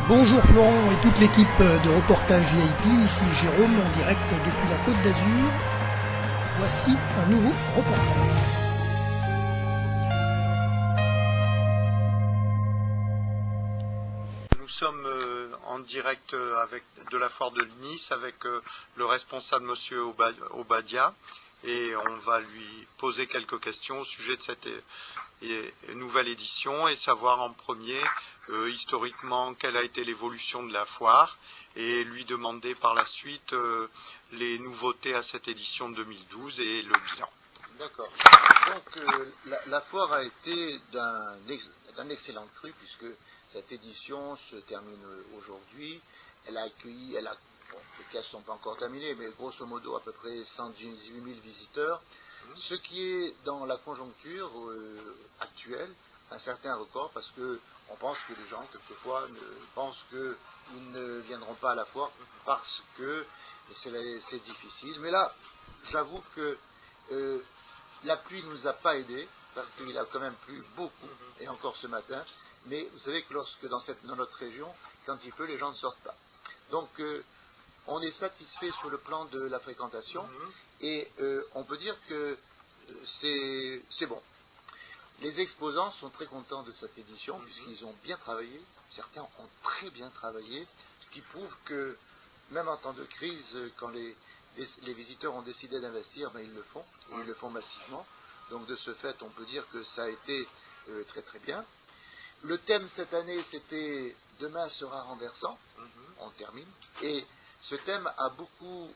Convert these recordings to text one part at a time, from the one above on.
Bonjour Florent et toute l'équipe de Reportage VIP, ici Jérôme en direct depuis la Côte d'Azur. Voici un nouveau reportage. Nous sommes en direct de la foire de Nice avec le responsable monsieur Obadia et on va lui poser quelques questions au sujet de cette nouvelle édition et savoir en premier historiquement quelle a été l'évolution de la foire et lui demander par la suite les nouveautés à cette édition de 2012 et le bilan. D'accord. Donc la foire a été d'un excellent cru puisque cette édition se termine aujourd'hui. Elle a accueilli, les caisses ne sont pas encore terminées, mais grosso modo à peu près 118 000 visiteurs, ce qui est dans la conjoncture actuelle un certain record parce que on pense que les gens quelquefois pensent qu'ils ne viendront pas à la foire parce que c'est difficile. Mais là, j'avoue que la pluie ne nous a pas aidés, parce qu'il a quand même plu beaucoup, et encore ce matin, mais vous savez que dans notre région, quand il pleut, les gens ne sortent pas. Donc, on est satisfait sur le plan de la fréquentation, et on peut dire que c'est bon. Les exposants sont très contents de cette édition, puisqu'ils ont bien travaillé, certains ont très bien travaillé, ce qui prouve que, même en temps de crise, quand les visiteurs ont décidé d'investir, ben ils le font, et ils le font massivement. Donc de ce fait, on peut dire que ça a été très très bien. Le thème cette année, c'était « Demain sera renversant », on termine, et ce thème a beaucoup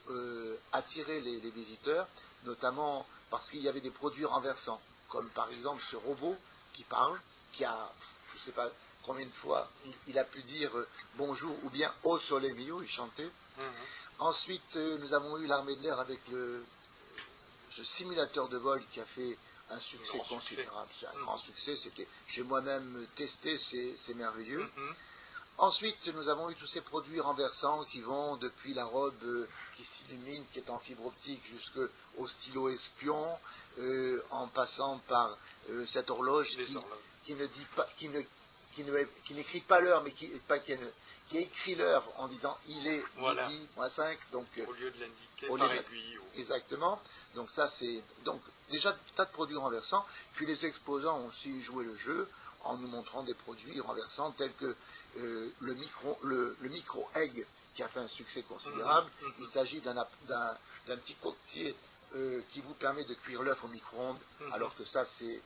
attiré les visiteurs, notamment parce qu'il y avait des produits renversants, comme par exemple ce robot qui parle, qui a, je ne sais pas combien de fois, il a pu dire bonjour ou bien au soleil mio, il chantait. Ensuite, nous avons eu l'armée de l'air avec ce simulateur de vol qui a fait un succès considérable. C'est un grand succès. J'ai moi-même testé, c'est merveilleux. Ensuite, nous avons eu tous ces produits renversants qui vont depuis la robe qui s'illumine, qui est en fibre optique, jusqu'au stylo espion, en passant par cette horloge qui ne dit pas, qui n'écrit pas l'heure, mais qui écrit l'heure en disant il est midi moins 5, donc au lieu de l'indiquer par aiguille. Exactement. Donc ça c'est donc déjà des tas de produits renversants. Puis les exposants ont aussi joué le jeu en nous montrant des produits renversants tels que le micro egg qui a fait un succès considérable. Il s'agit d'un petit coquetier qui vous permet de cuire l'œuf au micro-ondes, alors que ça c'est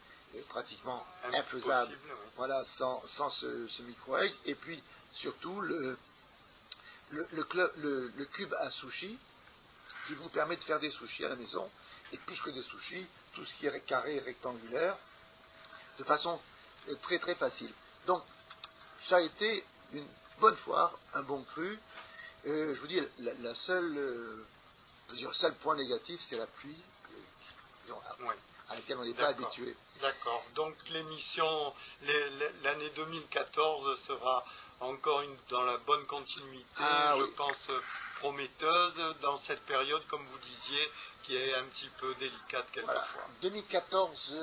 pratiquement infaisable. Voilà, sans ce micro-egg. Et puis surtout le cube à sushi qui vous permet de faire des sushis à la maison, et plus que des sushis, tout ce qui est carré, rectangulaire, de façon très très facile. Donc ça a été une bonne foire, un bon cru. Je vous dis, le seul point négatif, c'est la pluie, à laquelle on n'est pas habitué. D'accord. Donc l'émission, l'année 2014 sera encore dans la bonne continuité, je pense prometteuse, dans cette période, comme vous disiez, qui est un petit peu délicate quelquefois. Voilà. 2014,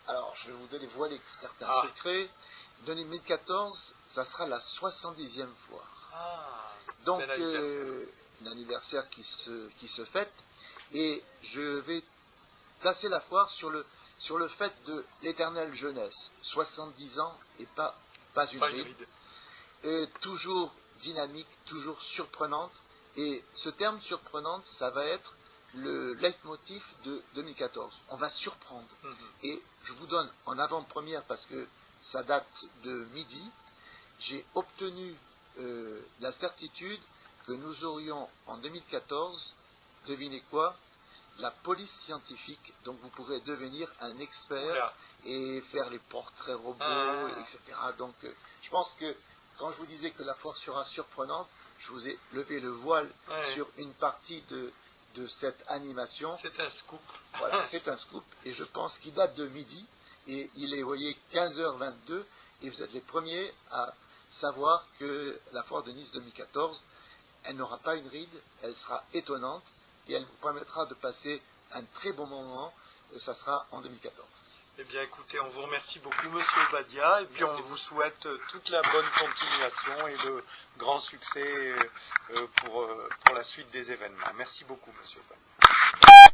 alors je vais vous dévoiler certains secrets. 2014, ça sera la 70e foire. Donc, l'anniversaire qui se fête, et je vais placer la foire sur le fait de l'éternelle jeunesse, 70 ans et pas une ride, et toujours dynamique, toujours surprenante, et ce terme surprenante, ça va être le leitmotiv de 2014. On va surprendre, et je vous donne en avant-première parce que ça date de midi, j'ai obtenu la certitude que nous aurions en 2014, devinez quoi, la police scientifique, donc vous pourrez devenir un expert et faire les portraits robots, etc. Donc je pense que quand je vous disais que la foire sera surprenante, je vous ai levé le voile sur une partie de cette animation. C'est un scoop. Voilà, c'est un scoop, et je pense qu'il date de midi, et il est, vous voyez, 15h22, et vous êtes les premiers à savoir que la foire de Nice 2014, elle n'aura pas une ride, elle sera étonnante, et elle vous permettra de passer un très bon moment, ça sera en 2014. Eh bien, écoutez, on vous remercie beaucoup, Monsieur Obadia, et puis on vous souhaite toute la bonne continuation et de grands succès pour la suite des événements. Merci beaucoup, Monsieur Obadia.